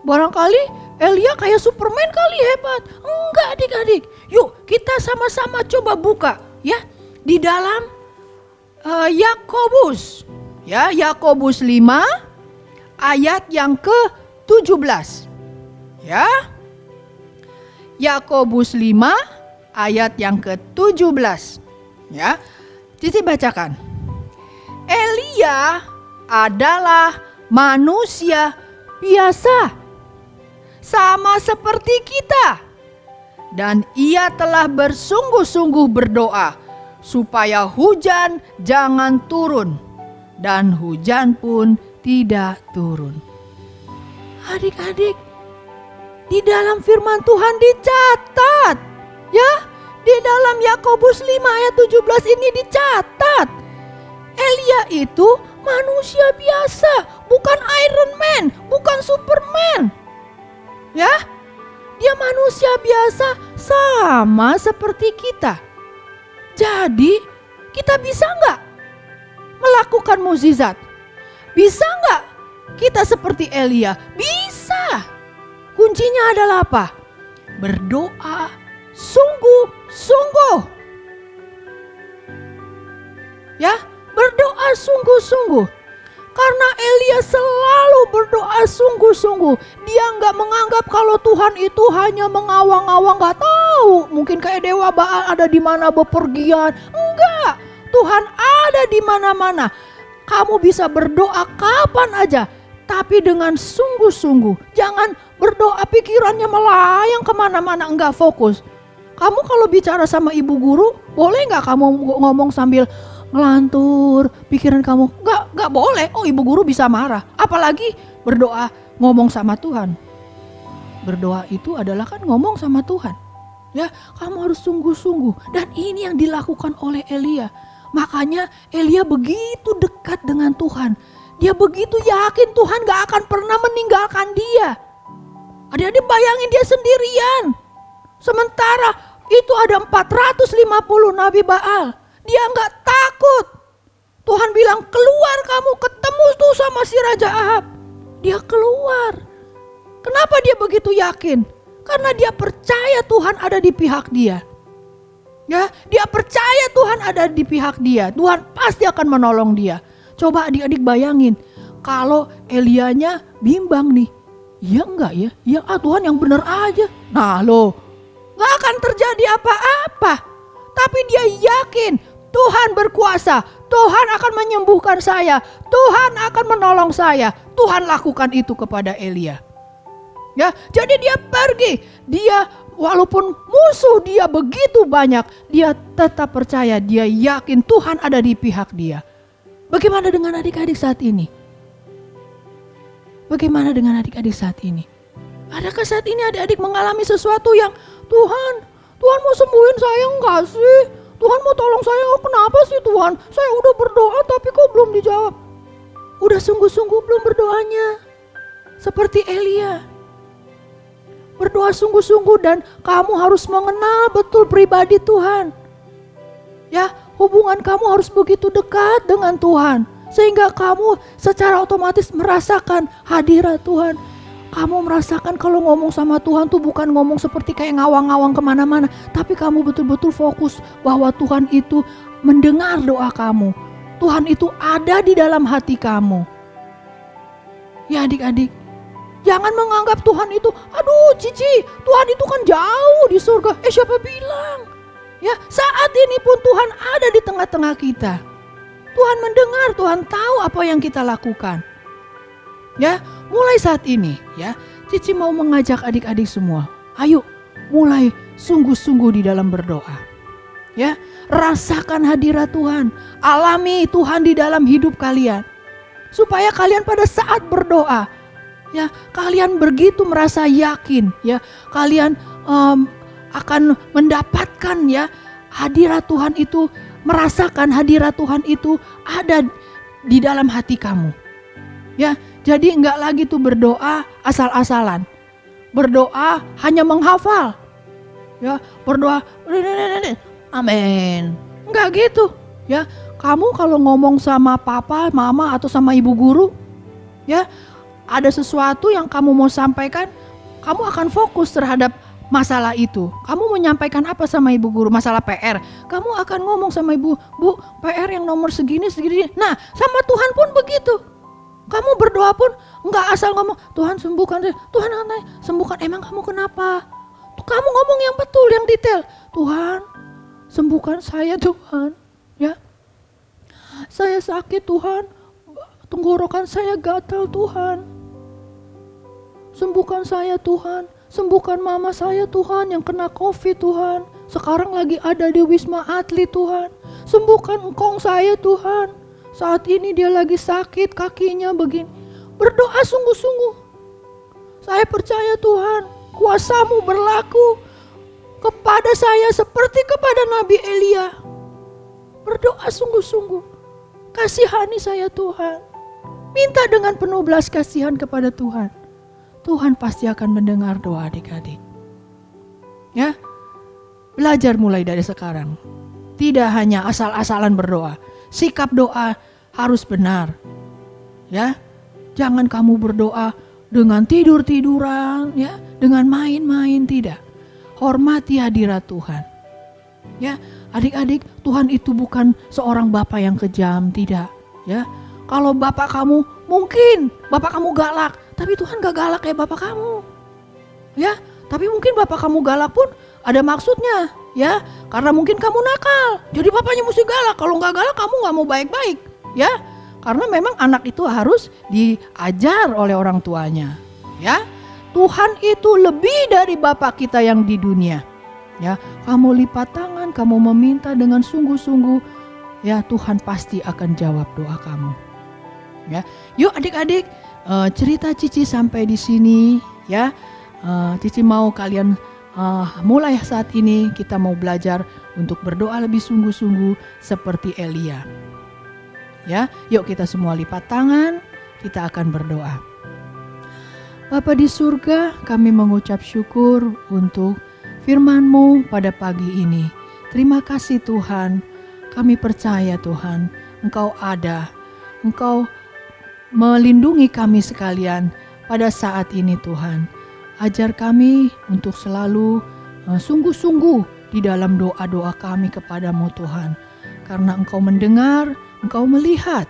Barangkali Elia kayak Superman kali, hebat. Enggak adik-adik. Yuk kita sama-sama coba buka ya. Di dalam Yakobus. Ya, Yakobus 5 ayat yang ke-17. Ya. Yakobus 5 ayat yang ke-17. Ya. Cici bacakan. Elia adalah manusia biasa, sama seperti kita. Dan ia telah bersungguh-sungguh berdoa supaya hujan jangan turun. Dan hujan pun tidak turun. Adik-adik, di dalam firman Tuhan dicatat. Ya, di dalam Yakobus 5 ayat 17 ini dicatat. Elia itu manusia biasa, bukan Iron Man, bukan Superman. Ya, dia manusia biasa sama seperti kita. Jadi kita bisa nggak melakukan mukjizat? Bisa nggak kita seperti Elia? Bisa. Kuncinya adalah apa? Berdoa sungguh-sungguh. Ya, berdoa sungguh-sungguh. Karena Elia selalu berdoa sungguh-sungguh. Dia nggak menganggap kalau Tuhan itu hanya mengawang-awang, nggak tahu. Mungkin kayak Dewa Baal ada di mana bepergian. Enggak, Tuhan ada di mana-mana. Kamu bisa berdoa kapan aja, tapi dengan sungguh-sungguh. Jangan berdoa pikirannya melayang kemana-mana, enggak fokus. Kamu kalau bicara sama ibu guru, boleh nggak kamu ngomong sambil ngelantur pikiran kamu? Nggak boleh. Oh, ibu guru bisa marah. Apalagi berdoa ngomong sama Tuhan. Berdoa itu adalah kan ngomong sama Tuhan. Ya, kamu harus sungguh-sungguh. Dan ini yang dilakukan oleh Elia. Makanya Elia begitu dekat dengan Tuhan. Dia begitu yakin Tuhan gak akan pernah meninggalkan dia. Adik-adik bayangin dia sendirian. Sementara itu ada 450 Nabi Baal. Dia gak takut. Tuhan bilang keluar kamu, ketemu tuh sama si Raja Ahab. Dia keluar. Kenapa dia begitu yakin? Karena dia percaya Tuhan ada di pihak dia. Ya, dia percaya Tuhan ada di pihak dia. Tuhan pasti akan menolong dia. Coba adik-adik bayangin, kalau Elianya bimbang nih. Iya enggak ya? Ya Tuhan yang benar aja. Nah loh, gak akan terjadi apa-apa. Tapi dia yakin Tuhan berkuasa. Tuhan akan menyembuhkan saya. Tuhan akan menolong saya. Tuhan lakukan itu kepada Elia. Ya, jadi dia pergi. Dia walaupun musuh dia begitu banyak, dia tetap percaya, dia yakin Tuhan ada di pihak dia. Bagaimana dengan adik-adik saat ini? Bagaimana dengan adik-adik saat ini? Adakah saat ini adik-adik mengalami sesuatu yang Tuhan mau sembuhin saya enggak sih? Tuhan mau tolong saya, oh kenapa sih Tuhan? Saya udah berdoa tapi kok belum dijawab? Udah sungguh-sungguh belum berdoanya? Seperti Elia. Berdoa sungguh-sungguh dan kamu harus mengenal betul pribadi Tuhan. Ya, hubungan kamu harus begitu dekat dengan Tuhan. Sehingga kamu secara otomatis merasakan hadirat Tuhan. Kamu merasakan kalau ngomong sama Tuhan tuh bukan ngomong seperti kayak ngawang-ngawang kemana-mana. Tapi kamu betul-betul fokus bahwa Tuhan itu mendengar doa kamu. Tuhan itu ada di dalam hati kamu. Ya adik-adik. Jangan menganggap Tuhan itu, aduh Cici, Tuhan itu kan jauh di surga. Siapa bilang? Ya, saat ini pun Tuhan ada di tengah-tengah kita. Tuhan mendengar, Tuhan tahu apa yang kita lakukan. Ya, mulai saat ini ya, Cici mau mengajak adik-adik semua, ayo mulai sungguh-sungguh di dalam berdoa. Ya, rasakan hadirat Tuhan, alami Tuhan di dalam hidup kalian. Supaya kalian pada saat berdoa, ya, kalian begitu merasa yakin, ya, kalian akan mendapatkan ya hadirat Tuhan itu, merasakan hadirat Tuhan itu ada di dalam hati kamu. Ya, jadi enggak lagi tuh berdoa asal-asalan. Berdoa hanya menghafal. Ya, berdoa amin. Enggak gitu. Ya, kamu kalau ngomong sama papa, mama atau sama ibu guru, ya, ada sesuatu yang kamu mau sampaikan, kamu akan fokus terhadap masalah itu. Kamu menyampaikan apa sama ibu guru, masalah PR, kamu akan ngomong sama ibu, Bu, PR yang nomor segini. Nah, sama Tuhan pun begitu. Kamu berdoa pun enggak asal ngomong, Tuhan sembuhkan, Tuhan sembuhkan, emang kamu kenapa? Kamu ngomong yang betul, yang detail. Tuhan, sembuhkan saya Tuhan. Ya, saya sakit Tuhan, tenggorokan saya gatal Tuhan. Sembuhkan saya Tuhan, sembuhkan mama saya Tuhan yang kena COVID Tuhan. Sekarang lagi ada di Wisma Atlet Tuhan. Sembuhkan engkong saya Tuhan. Saat ini dia lagi sakit kakinya begini. Berdoa sungguh-sungguh. Saya percaya Tuhan, kuasa-Mu berlaku kepada saya seperti kepada Nabi Elia. Berdoa sungguh-sungguh. Kasihani saya Tuhan. Minta dengan penuh belas kasihan kepada Tuhan. Tuhan pasti akan mendengar doa adik-adik. Ya, belajar mulai dari sekarang. Tidak hanya asal-asalan berdoa. Sikap doa harus benar. Ya, jangan kamu berdoa dengan tidur-tiduran, ya, dengan main-main, tidak. Hormati hadirat Tuhan. Ya, adik-adik, Tuhan itu bukan seorang Bapa yang kejam, tidak. Ya, kalau Bapak kamu, mungkin Bapak kamu galak, tapi Tuhan gak galak kayak Bapak kamu. Ya, tapi mungkin Bapak kamu galak pun ada maksudnya, ya, karena mungkin kamu nakal, jadi Bapaknya mesti galak. Kalau gak galak, kamu gak mau baik-baik, ya, karena memang anak itu harus diajar oleh orang tuanya, ya. Tuhan itu lebih dari Bapa kita yang di dunia. Ya, kamu lipat tangan, kamu meminta dengan sungguh-sungguh, ya, Tuhan pasti akan jawab doa kamu. Ya, yuk adik-adik, cerita Cici sampai di sini, ya. Cici mau kalian mulai saat ini kita mau belajar untuk berdoa lebih sungguh-sungguh seperti Elia. Ya, yuk kita semua lipat tangan, kita akan berdoa. Bapa di surga, kami mengucap syukur untuk firman-Mu pada pagi ini. Terima kasih Tuhan, kami percaya Tuhan, Engkau ada, Engkau melindungi kami sekalian pada saat ini Tuhan. Ajar kami untuk selalu sungguh-sungguh di dalam doa-doa kami kepadamu Tuhan. Karena Engkau mendengar, Engkau melihat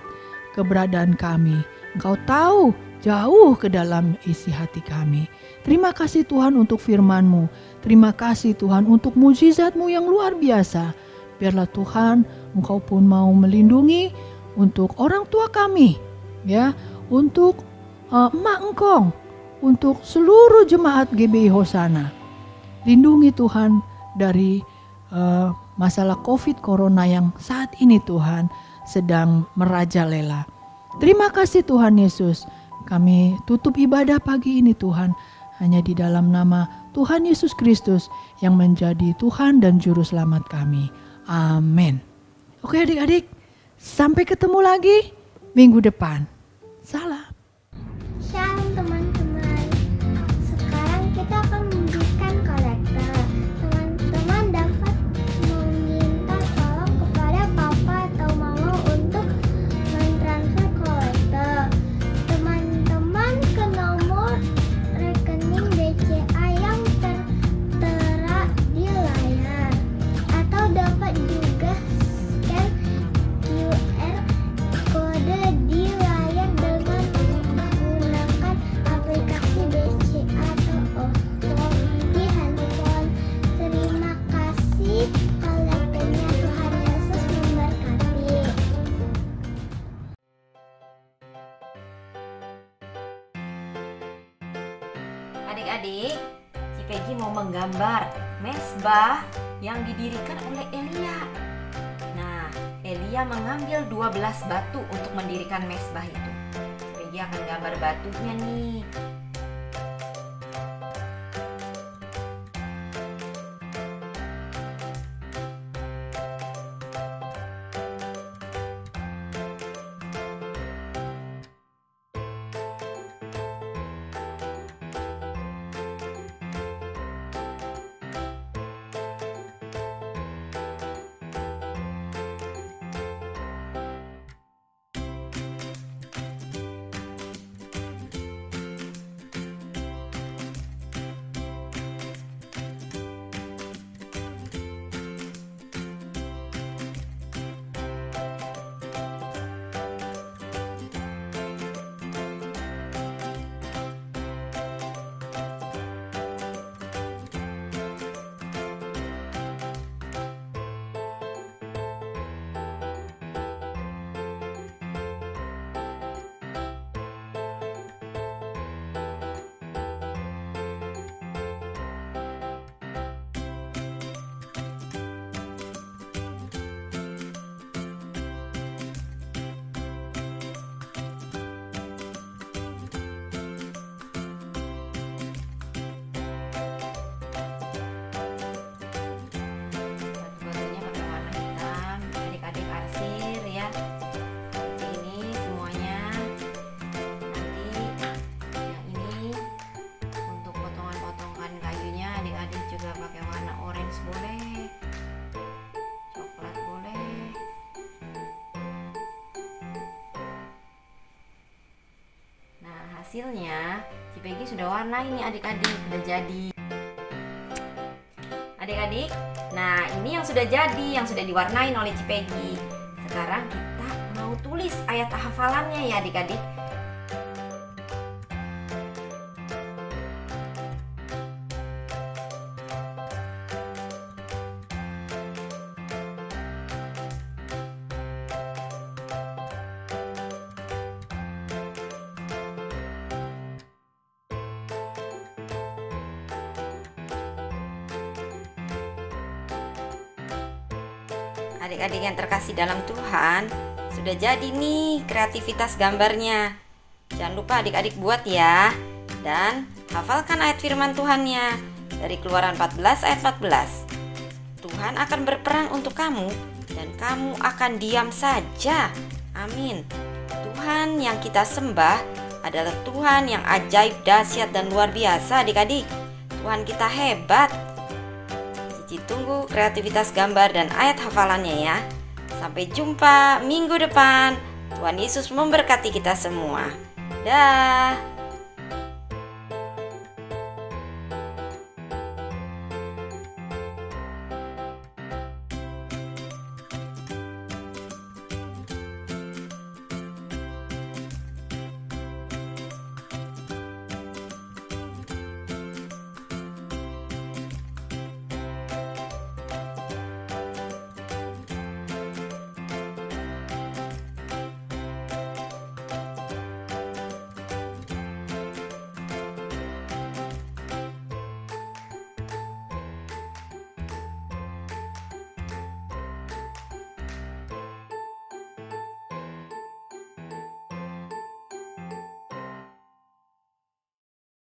keberadaan kami, Engkau tahu jauh ke dalam isi hati kami. Terima kasih Tuhan untuk firman-Mu. Terima kasih Tuhan untuk mujizat-Mu yang luar biasa. Biarlah Tuhan, Engkau pun mau melindungi untuk orang tua kami, ya, untuk emak engkong, untuk seluruh jemaat GBI Hosana. Lindungi Tuhan dari masalah COVID Corona yang saat ini Tuhan sedang merajalela. Terima kasih Tuhan Yesus. Kami tutup ibadah pagi ini Tuhan hanya di dalam nama Tuhan Yesus Kristus yang menjadi Tuhan dan Juru Selamat kami. Amin. Oke adik-adik, sampai ketemu lagi minggu depan. Salam. Shalom teman-teman. Sekarang kita akan memberikan kolektor. Teman-teman dapat meminta tolong kepada papa atau mama untuk mentransfer kolektor. Teman-teman ke nomor rekening BCA yang tertera di layar, atau dapat juga scan QR kode di layar dengan Cici mau menggambar mezbah yang didirikan oleh Elia. Nah, Elia mengambil 12 batu untuk mendirikan mezbah itu. Peggy akan gambar batunya nih. Hasilnya Cipegi sudah warnai nih adik-adik, sudah jadi. Adik-adik, nah ini yang sudah jadi, yang sudah diwarnain oleh Cipegi. Sekarang kita mau tulis ayat hafalannya ya adik-adik. Adik-adik yang terkasih dalam Tuhan, sudah jadi nih kreativitas gambarnya. Jangan lupa adik-adik buat ya. Dan hafalkan ayat firman Tuhannya dari Keluaran 14 ayat 14. Tuhan akan berperang untuk kamu dan kamu akan diam saja. Amin. Tuhan yang kita sembah adalah Tuhan yang ajaib, dahsyat, dan luar biasa adik-adik. Tuhan kita hebat. Tunggu kreativitas gambar dan ayat hafalannya ya. Sampai jumpa minggu depan. Tuhan Yesus memberkati kita semua. Dah.